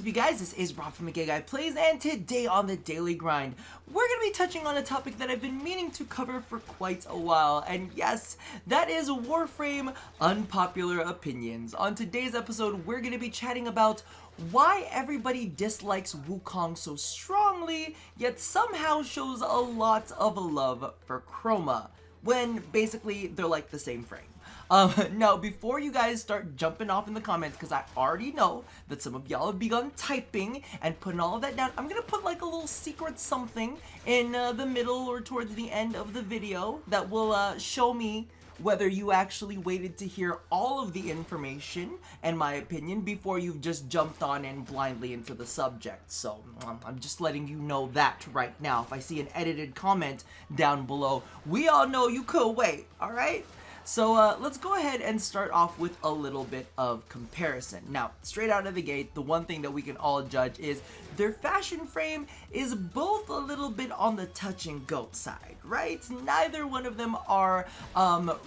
up, you guys? This is Rob from Guy Plays, and today on the Daily Grind, we're going to be touching on a topic that I've been meaning to cover for quite a while, and yes, that is Warframe unpopular opinions. On today's episode, we're going to be chatting about why everybody dislikes Wukong so strongly, yet somehow shows a lot of love for Chroma, when basically they're like the same frame. Now, before you guys start jumping off in the comments, because I already know that some of y'all have begun typing and putting all of that down, I'm going to put like a little secret something in the middle or towards the end of the video that will show me whether you actually waited to hear all of the information and my opinion before you've just jumped on in blindly into the subject. So I'm just letting you know that right now. If I see an edited comment down below, we all know you could wait, alright? So let's go ahead and start off with a little bit of comparison. Now, straight out of the gate, the one thing that we can all judge is their fashion frame is both a little bit on the touch and go side, right? Neither one of them are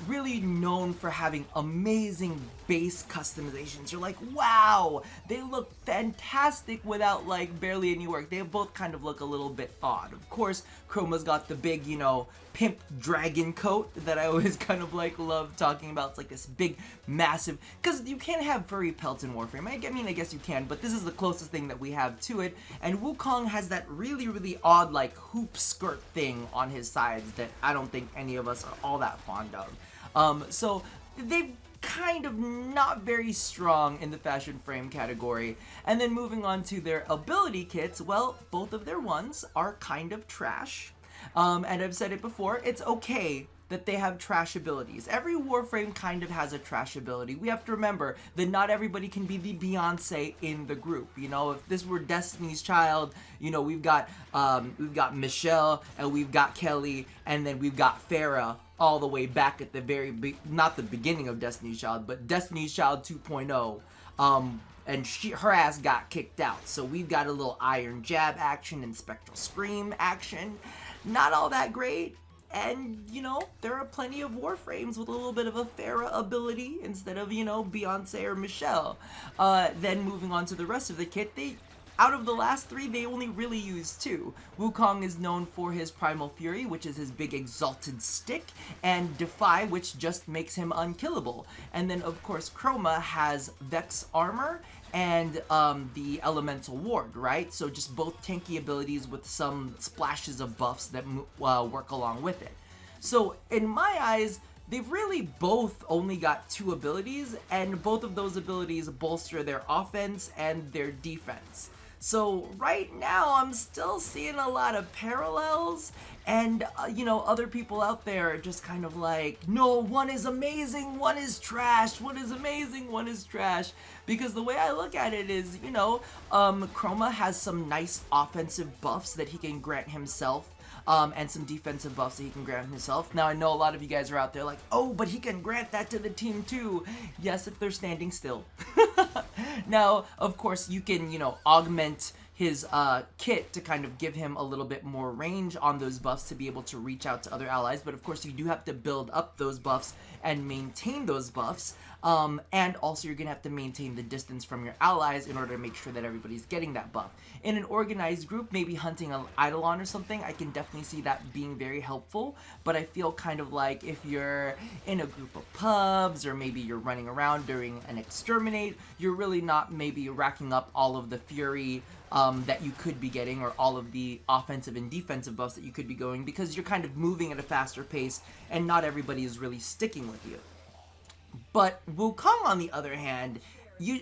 really known for having amazing base customizations. You're like, wow, they look fantastic without like barely any work. They both kind of look a little bit odd. Of course, Chroma's got the big, you know, pimp dragon coat that I always kind of like love talking about. It's like this big, massive, because you can't have furry pelts in Warframe. I mean, I guess you can, but this is the closest thing that we have to it. And Wukong has that really, really odd, like, hoop skirt thing on his sides that I don't think any of us are all that fond of. So they've kind of not very strong in the fashion frame category. And then moving on to their ability kits, well, both of their ones are kind of trash. And I've said it before, it's okay that they have trash abilities. Every Warframe kind of has a trash ability. We have to remember that not everybody can be the Beyonce in the group. You know, if this were Destiny's Child, you know, we've got Michelle, and we've got Kelly, and then we've got Farah all the way back at the very, not the beginning of Destiny's Child, but Destiny's Child 2.0. And her ass got kicked out. So we've got a little Iron Jab action and Spectral Scream action. Not all that great. And, you know, there are plenty of Warframes with a little bit of a Farah ability instead of, you know, Beyonce or Michelle. Then moving on to the rest of the kit, out of the last three, they only really use two. Wukong is known for his Primal Fury, which is his big exalted stick, and Defy, which just makes him unkillable. And then, of course, Chroma has Vex Armor and the Elemental Ward, right? So just both tanky abilities with some splashes of buffs that work along with it. So in my eyes, they've really both only got two abilities, and both of those abilities bolster their offense and their defense. So right now, I'm still seeing a lot of parallels, and you know, other people out there are just kind of like, no, one is amazing, one is trash, one is amazing, one is trash. Because the way I look at it is, you know, Chroma has some nice offensive buffs that he can grant himself. And some defensive buffs that he can grant himself. Now, I know a lot of you guys are out there like, oh, but he can grant that to the team too. Yes, if they're standing still. Now, of course, you can, you know, augment his kit to kind of give him a little bit more range on those buffs to be able to reach out to other allies. But of course, you do have to build up those buffs and maintain those buffs. And also you're gonna have to maintain the distance from your allies in order to make sure that everybody's getting that buff. In an organized group, maybe hunting an Eidolon or something, I can definitely see that being very helpful, but I feel kind of like if you're in a group of pubs, or maybe you're running around during an exterminate, you're really not maybe racking up all of the fury that you could be getting, or all of the offensive and defensive buffs that you could be going, because you're kind of moving at a faster pace, and not everybody is really sticking with you. But Wukong, on the other hand, you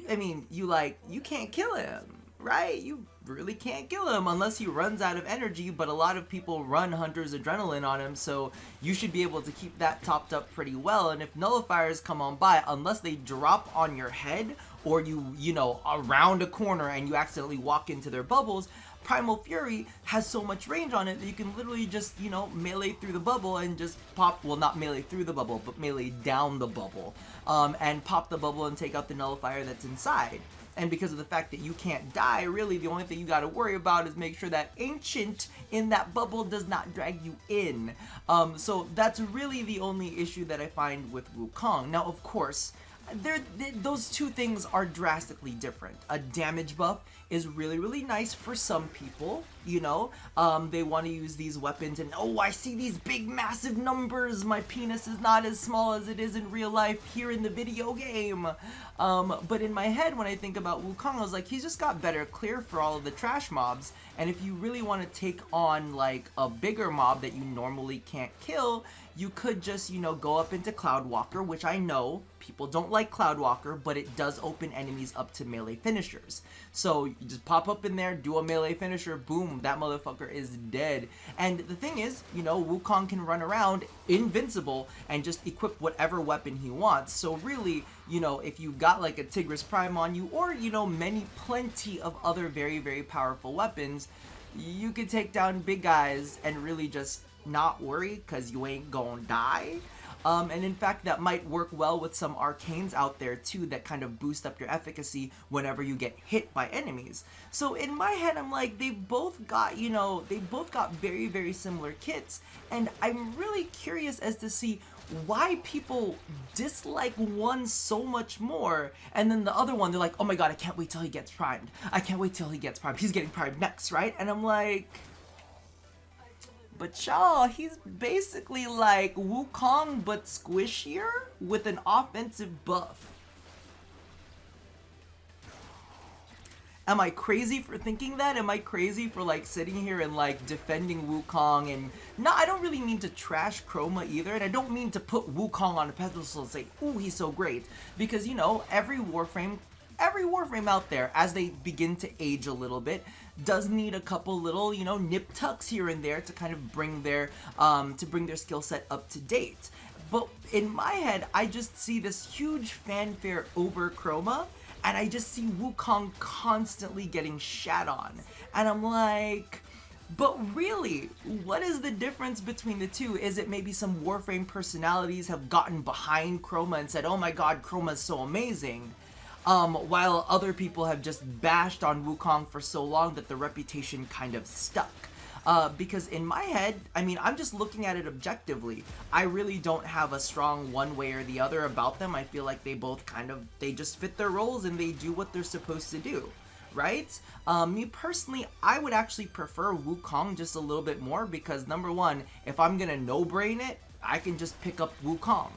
can't kill him, right? You really can't kill him unless he runs out of energy, but a lot of people run Hunter's Adrenaline on him, so you should be able to keep that topped up pretty well. And if nullifiers come on by, unless they drop on your head, or you know, around a corner and you accidentally walk into their bubbles, Primal Fury has so much range on it that you can literally just, you know, melee through the bubble and just pop, well, not melee through the bubble, but melee down the bubble, and pop the bubble and take out the nullifier that's inside. And because of the fact that you can't die, really the only thing you gotta worry about is make sure that Ancient in that bubble does not drag you in. So that's really the only issue that I find with Wukong. Now, of course, those two things are drastically different. A damage buff is really, really nice for some people, you know. They want to use these weapons and, oh, I see these big massive numbers, my penis is not as small as it is in real life here in the video game. But in my head, when I think about Wukong, I was like, he's just got better clear for all of the trash mobs, and if you really want to take on like a bigger mob that you normally can't kill, you could just, you know, go up into Cloudwalker, which I know people don't like Cloudwalker, but it does open enemies up to melee finishers. So you just pop up in there, do a melee finisher, boom, that motherfucker is dead. And the thing is, you know, Wukong can run around invincible and just equip whatever weapon he wants. So really, you know, if you've got like a Tigris Prime on you, or, you know, plenty of other very, very powerful weapons, you could take down big guys and really just not worry, because you ain't gonna die. And in fact, that might work well with some arcanes out there too that kind of boost up your efficacy whenever you get hit by enemies. So in my head, I'm like, they both got, you know, they both got very, very similar kits, and I'm really curious as to see why people dislike one so much more, and then the other one, they're like, oh my god, I can't wait till he gets primed. I can't wait till he gets primed. He's getting primed next, right? And I'm like, but y'all, he's basically like Wukong but squishier with an offensive buff. Am I crazy for thinking that? Am I crazy for like sitting here and like defending Wukong? And no, I don't really mean to trash Chroma either, and I don't mean to put Wukong on a pedestal and say, ooh, he's so great. Because, you know, every Warframe out there, as they begin to age a little bit, does need a couple little, you know, nip tucks here and there to kind of bring their skill set up to date. But in my head, I just see this huge fanfare over Chroma, and I just see Wukong constantly getting shat on. And I'm like, but really, what is the difference between the two? Is it maybe some Warframe personalities have gotten behind Chroma and said, oh my god, Chroma's so amazing? While other people have just bashed on Wukong for so long that the reputation kind of stuck. Because in my head, I mean, I'm just looking at it objectively. I really don't have a strong one way or the other about them. I feel like they both they just fit their roles and they do what they're supposed to do, right? Me personally, I would actually prefer Wukong just a little bit more because, number one, if I'm gonna no-brain it, I can just pick up Wukong.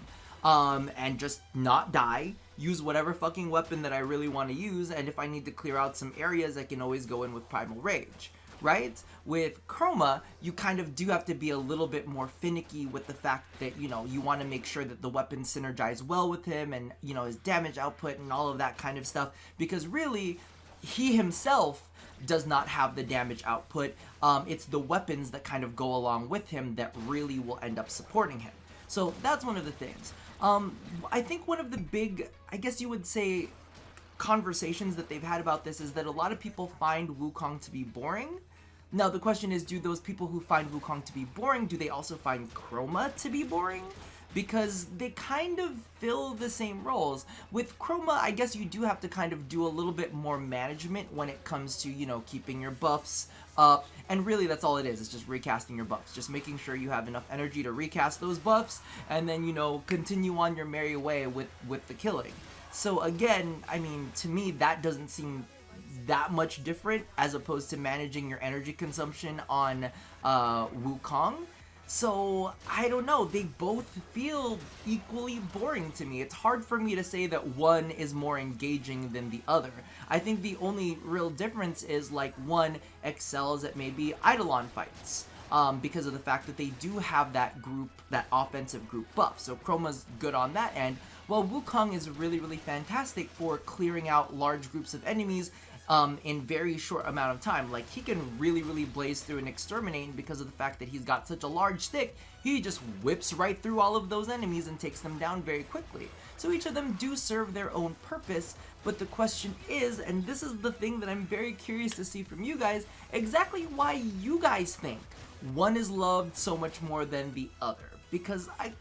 And just not die, use whatever fucking weapon that I really want to use, and if I need to clear out some areas, I can always go in with Primal Rage, right? With Chroma, you kind of do have to be a little bit more finicky with the fact that, you know, you want to make sure that the weapons synergize well with him and, you know, his damage output and all of that kind of stuff, because really, he himself does not have the damage output. It's the weapons that kind of go along with him that really will end up supporting him. So that's one of the things. I think one of the big, I guess you would say, conversations that they've had about this is that a lot of people find Wukong to be boring. Now the question is, do those people who find Wukong to be boring, do they also find Chroma to be boring? Because they kind of fill the same roles. With Chroma, I guess you do have to kind of do a little bit more management when it comes to, you know, keeping your buffs up, and really that's all it is. It's just recasting your buffs, just making sure you have enough energy to recast those buffs, and then, you know, continue on your merry way with the killing. So again, I mean, to me, that doesn't seem that much different as opposed to managing your energy consumption on Wukong. So, I don't know, they both feel equally boring to me. It's hard for me to say that one is more engaging than the other. I think the only real difference is, like, one excels at maybe Eidolon fights, because of the fact that they do have that group, that offensive group buff. So Chroma's good on that end, while Wukong is really, really fantastic for clearing out large groups of enemies in very short amount of time. Like, he can really, really blaze through and exterminate, and because of the fact that he's got such a large stick, he just whips right through all of those enemies and takes them down very quickly. So each of them do serve their own purpose, but the question is, and this is the thing that I'm very curious to see from you guys, exactly why you guys think one is loved so much more than the other. Because I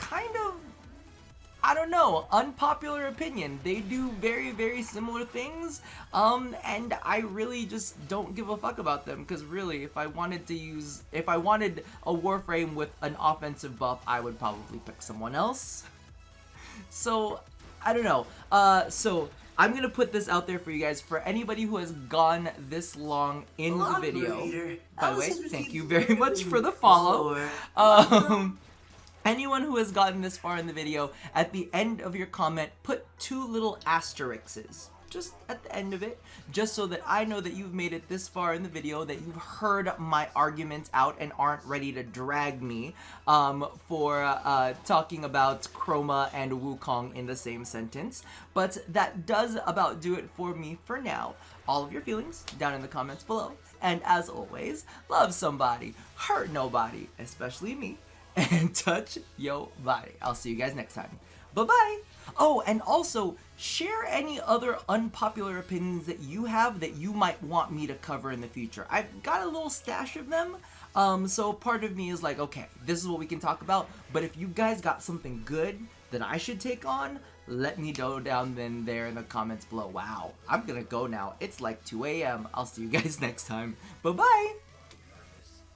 don't know, unpopular opinion, they do very, very similar things, and I really just don't give a fuck about them, because really, if I wanted a Warframe with an offensive buff, I would probably pick someone else. So, I don't know. So I'm gonna put this out there for you guys. For anybody who has gone this long in the video, by the way, thank you very much for the follow. Anyone who has gotten this far in the video, at the end of your comment, put 2 little asterisks. Just at the end of it, just so that I know that you've made it this far in the video, that you've heard my arguments out and aren't ready to drag me for talking about Chroma and Wukong in the same sentence. But that does about do it for me for now. All of your feelings down in the comments below. And as always, love somebody, hurt nobody, especially me, and touch yo body. I'll see you guys next time. Bye-bye! Oh, and also, share any other unpopular opinions that you have that you might want me to cover in the future. I've got a little stash of them, so part of me is like, okay, this is what we can talk about, but if you guys got something good that I should take on, let me know down there in the comments below. Wow, I'm gonna go now. It's like 2 a.m. I'll see you guys next time. Bye-bye!